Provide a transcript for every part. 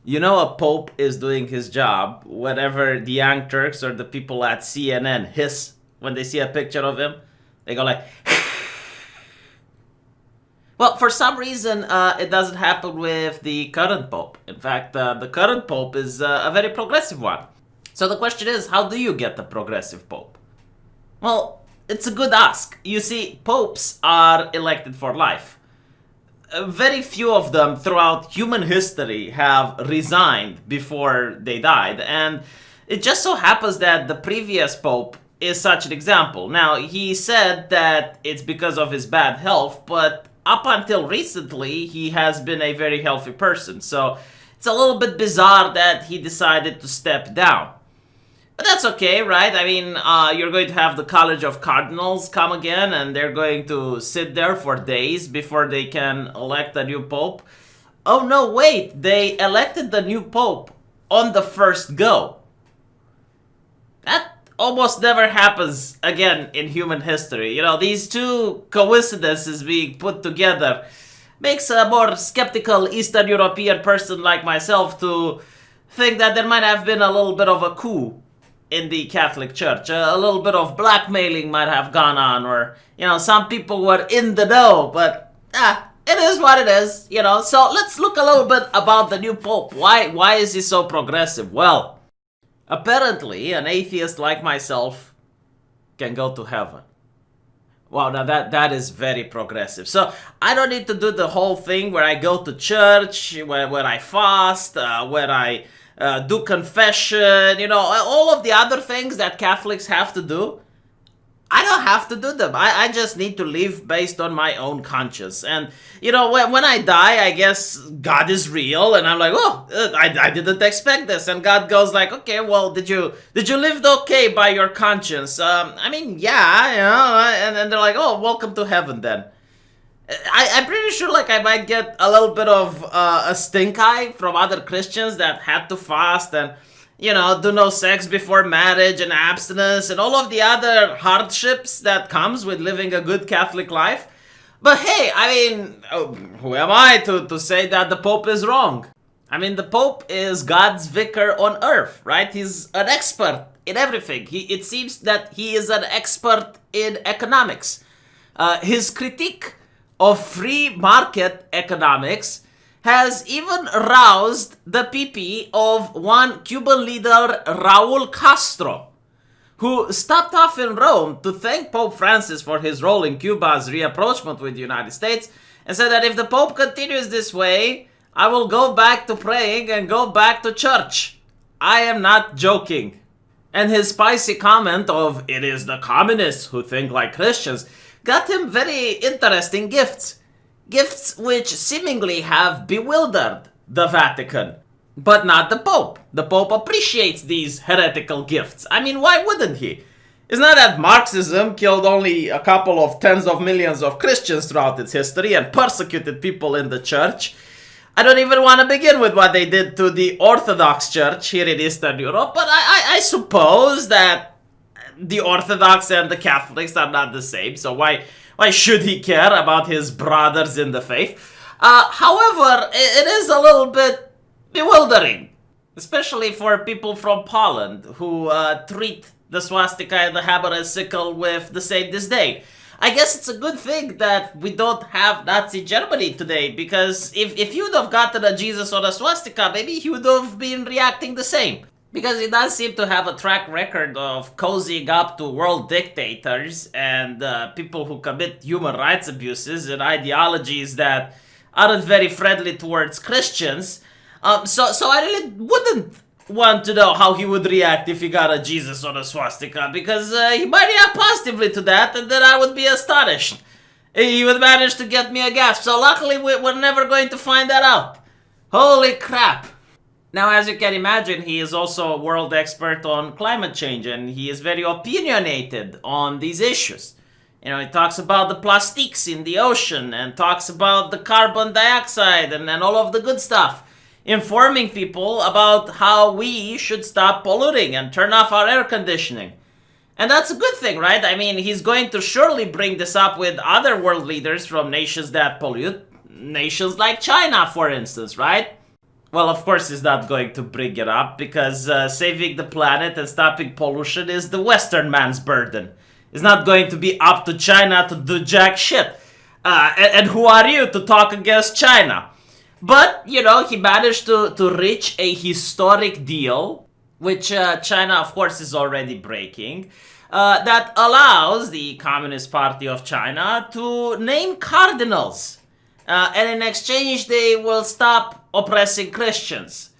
You know a pope is doing his job whenever the Young Turks or the people at CNN hiss when they see a picture of him. They go like... Well, for some reason, it doesn't happen with the current pope. In fact, the current pope is a very progressive one. So the question is, how do you get a progressive pope? Well, it's a good ask. You see, popes are elected for life. Very few of them throughout human history have resigned before they died, and it just so happens that the previous pope is such an example. Now, he said that it's because of his bad health, but up until recently, he has been a very healthy person, so it's a little bit bizarre that he decided to step down. But that's okay, right? I mean, you're going to have the College of Cardinals come again, and they're going to sit there for days before they can elect a new pope. Oh no, wait, they elected the new pope on the first go. That almost never happens again in human history. You know, these two coincidences being put together makes a more skeptical Eastern European person like myself to think that there might have been a little bit of a coup in the Catholic Church. A little bit of blackmailing might have gone on, or, you know, some people were in the know, but it is what it is, you know. So let's look a little bit about the new pope. Why is he so progressive? Well, apparently an atheist like myself can go to heaven. Wow, now that is very progressive. So I don't need to do the whole thing where I go to church, where I fast, where I do confession, you know, all of the other things that Catholics have to do. I don't have to do them. I just need to live based on my own conscience. And, you know, when I die, I guess God is real. And I'm like, oh, I didn't expect this. And God goes like, okay, well, did you live okay by your conscience? I mean, yeah, you know, and they're like, oh, welcome to heaven then. I'm pretty sure like I might get a little bit of a stink eye from other Christians that had to fast and, you know, do no sex before marriage and abstinence and all of the other hardships that comes with living a good Catholic life. But hey, I mean, who am I to say that the Pope is wrong? I mean, the Pope is God's vicar on earth, right? He's an expert in everything. It seems that he is an expert in economics. His critique of free market economics has even roused the PP of one Cuban leader, Raul Castro, who stopped off in Rome to thank Pope Francis for his role in Cuba's rapprochement with the United States, and said that if the Pope continues this way, I will go back to praying and go back to church. I am not joking. And his spicy comment of, it is the communists who think like Christians, got him very interesting gifts. Gifts which seemingly have bewildered the Vatican. But not the Pope. The Pope appreciates these heretical gifts. I mean, why wouldn't he? It's not that Marxism killed only a couple of tens of millions of Christians throughout its history and persecuted people in the church. I don't even want to begin with what they did to the Orthodox Church here in Eastern Europe, but I suppose that the Orthodox and the Catholics are not the same, so why should he care about his brothers in the faith? However, it is a little bit bewildering, especially for people from Poland who treat the swastika and the hammer sickle with the same disdain. I guess it's a good thing that we don't have Nazi Germany today, because if you'd have gotten a Jesus or a swastika, maybe he would have been reacting the same. Because he does seem to have a track record of cozying up to world dictators and people who commit human rights abuses and ideologies that aren't very friendly towards Christians. So I really wouldn't want to know how he would react if he got a Jesus or a swastika, because he might react positively to that, and then I would be astonished. He would manage to get me a gasp. So luckily we're never going to find that out. Holy crap. Now, as you can imagine, he is also a world expert on climate change, and he is very opinionated on these issues. You know, he talks about the plastics in the ocean, and talks about the carbon dioxide, and all of the good stuff. Informing people about how we should stop polluting and turn off our air conditioning. And that's a good thing, right? I mean, he's going to surely bring this up with other world leaders from nations that pollute. Nations like China, for instance, right? Well, of course, he's not going to bring it up because saving the planet and stopping pollution is the Western man's burden. It's not going to be up to China to do jack shit. And who are you to talk against China? But, he managed to reach a historic deal, which China, of course, is already breaking, that allows the Communist Party of China to name cardinals. And in exchange, they will stop oppressing Christians.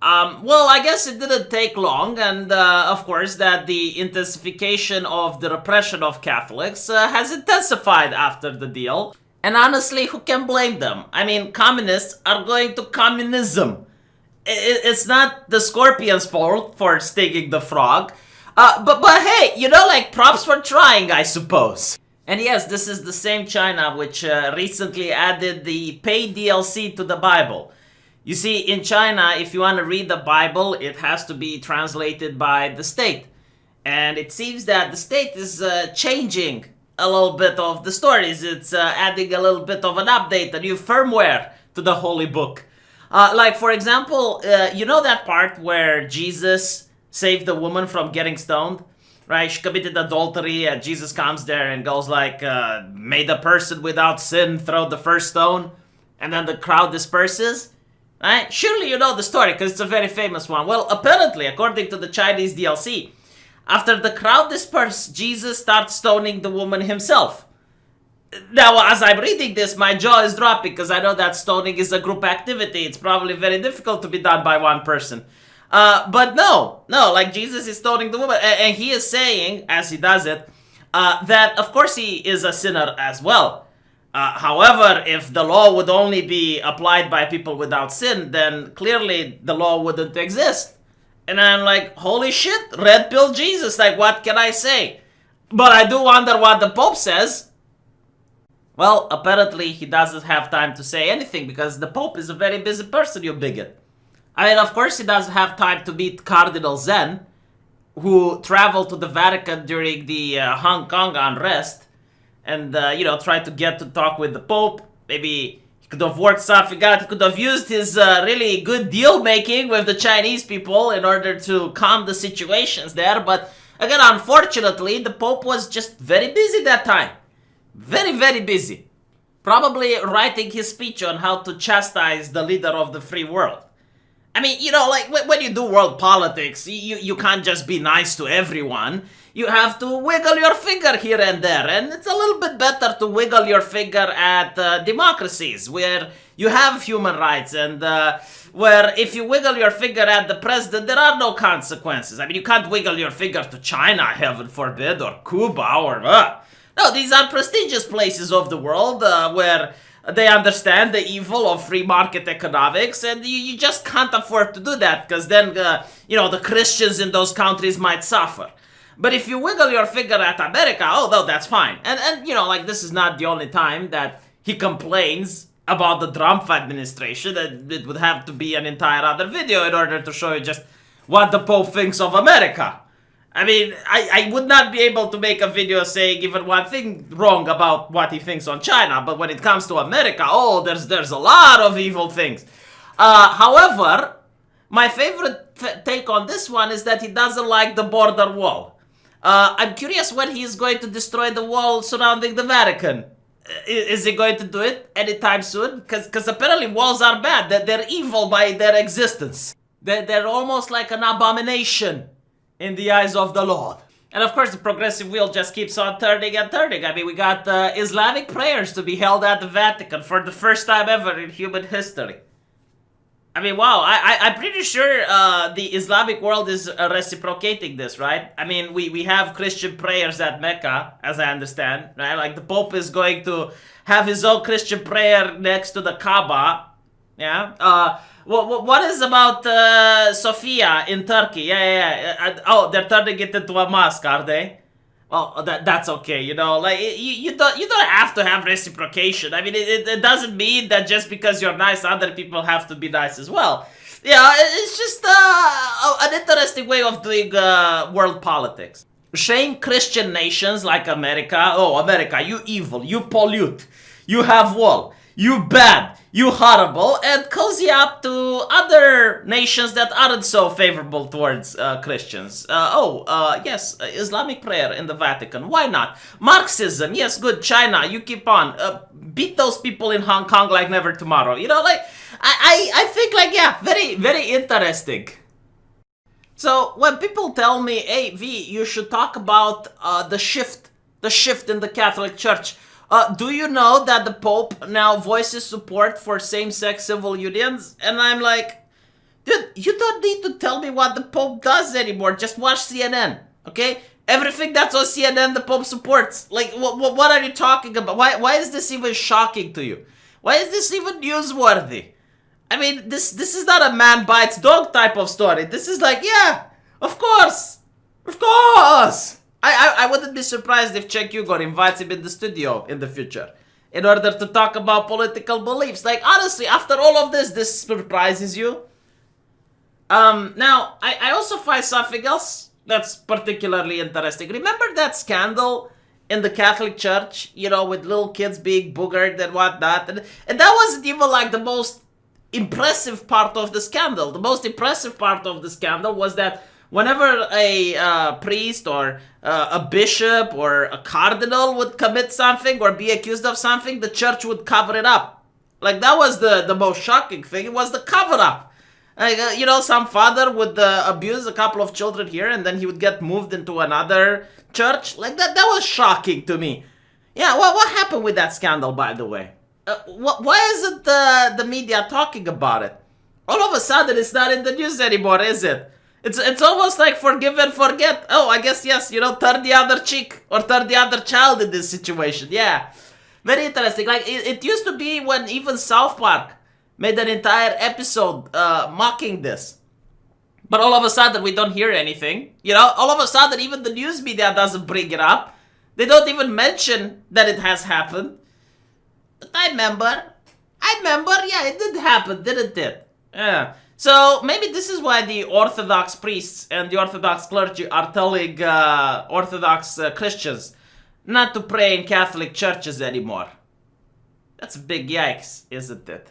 Well, I guess it didn't take long, and of course, that the intensification of the repression of Catholics has intensified after the deal. And honestly, who can blame them? I mean, communists are going to communism. It's not the scorpion's fault for stinging the frog. But hey, props for trying, I suppose. And yes, this is the same China which recently added the paid DLC to the Bible. You see, in China, if you want to read the Bible, it has to be translated by the state. And it seems that the state is changing a little bit of the stories. It's adding a little bit of an update, a new firmware to the Holy Book. Like, for example, you know that part where Jesus saved the woman from getting stoned? Right? She committed adultery, and Jesus comes there and goes like, may the person without sin throw the first stone, and then the crowd disperses. Right? Surely you know the story, because it's a very famous one. Well, apparently, according to the Chinese DLC, after the crowd dispersed, Jesus starts stoning the woman himself. Now, as I'm reading this, my jaw is dropping, because I know that stoning is a group activity. It's probably very difficult to be done by one person. But no, like Jesus is stoning the woman, and he is saying, as he does it, that of course he is a sinner as well. However, if the law would only be applied by people without sin, then clearly the law wouldn't exist. And I'm like, holy shit, red pill Jesus, like what can I say? But I do wonder what the Pope says. Well, apparently he doesn't have time to say anything because the Pope is a very busy person, you bigot. I mean, of course he doesn't have time to meet Cardinal Zen, who traveled to the Vatican during the Hong Kong unrest, and, tried to get to talk with the Pope. Maybe he could have worked something out. He could have used his really good deal making with the Chinese people in order to calm the situations there. But, again, unfortunately, the Pope was just very busy that time. Very, very busy. Probably writing his speech on how to chastise the leader of the free world. I mean, when you do world politics, you can't just be nice to everyone. You have to wiggle your finger here and there. And it's a little bit better to wiggle your finger at democracies where you have human rights and where if you wiggle your finger at the president, there are no consequences. I mean, you can't wiggle your finger to China, heaven forbid, or Cuba, or... No, these are prestigious places of the world where they understand the evil of free market economics, and you just can't afford to do that, because then, the Christians in those countries might suffer. But if you wiggle your finger at America, oh, no, that's fine. And this is not the only time that he complains about the Trump administration. It would have to be an entire other video in order to show you just what the Pope thinks of America. I mean, I would not be able to make a video saying even one thing wrong about what he thinks on China, but when it comes to America, oh, there's a lot of evil things. However, my favorite take on this one is that he doesn't like the border wall. I'm curious when he is going to destroy the wall surrounding the Vatican. Is he going to do it anytime soon? Because apparently walls are bad. They're evil by their existence. They're almost like an abomination in the eyes of the Lord. And of course the progressive wheel just keeps on turning and turning. I mean, we got Islamic prayers to be held at the Vatican for the first time ever in human history. I mean, wow, I'm pretty sure the Islamic world is reciprocating this, right? I mean, we have Christian prayers at Mecca, as I understand, right? Like the Pope is going to have his own Christian prayer next to the Kaaba, yeah? What is about Sofia in Turkey? Yeah. Oh, they're turning it into a mosque, are they? Well, that's okay, you don't have to have reciprocation. I mean, it doesn't mean that just because you're nice, other people have to be nice as well. Yeah, it's just an interesting way of doing world politics. Shame Christian nations like America. Oh, America, you evil, you pollute, you have wall. you bad, you horrible, and cozy up to other nations that aren't so favorable towards Christians. Yes, Islamic prayer in the Vatican. Why not? Marxism, yes, good. China, you keep on. Beat those people in Hong Kong like never tomorrow. I think very, very interesting. So when people tell me, hey, V, you should talk about the shift in the Catholic Church. Do you know that the Pope now voices support for same-sex civil unions? And I'm like, dude, you don't need to tell me what the Pope does anymore. Just watch CNN, okay? Everything that's on CNN, the Pope supports. Like, what are you talking about? Why is this even shocking to you? Why is this even newsworthy? I mean, this is not a man bites dog type of story. This is like, yeah, of course. Of course. I wouldn't be surprised if Cenk Uygur invites him in the studio in the future in order to talk about political beliefs. Like, honestly, after all of this surprises you? Now, I also find something else that's particularly interesting. Remember that scandal in the Catholic Church, with little kids being boogered and whatnot? And that wasn't even like the most impressive part of the scandal. The most impressive part of the scandal was that whenever a priest or a bishop or a cardinal would commit something or be accused of something, the church would cover it up. Like, that was the most shocking thing. It was the cover-up. Like, some father would abuse a couple of children here, and then he would get moved into another church. Like, that was shocking to me. Yeah, what happened with that scandal, by the way? Why isn't the media talking about it? All of a sudden, it's not in the news anymore, is it? It's almost like forgive and forget. Oh, I guess, yes, turn the other cheek or turn the other child in this situation. Yeah, very interesting. Like, it used to be when even South Park made an entire episode mocking this. But all of a sudden, we don't hear anything. All of a sudden, even the news media doesn't bring it up. They don't even mention that it has happened. But I remember, yeah, it did happen, didn't it? Yeah. So maybe this is why the Orthodox priests and the Orthodox clergy are telling Orthodox Christians not to pray in Catholic churches anymore. That's a big yikes, isn't it?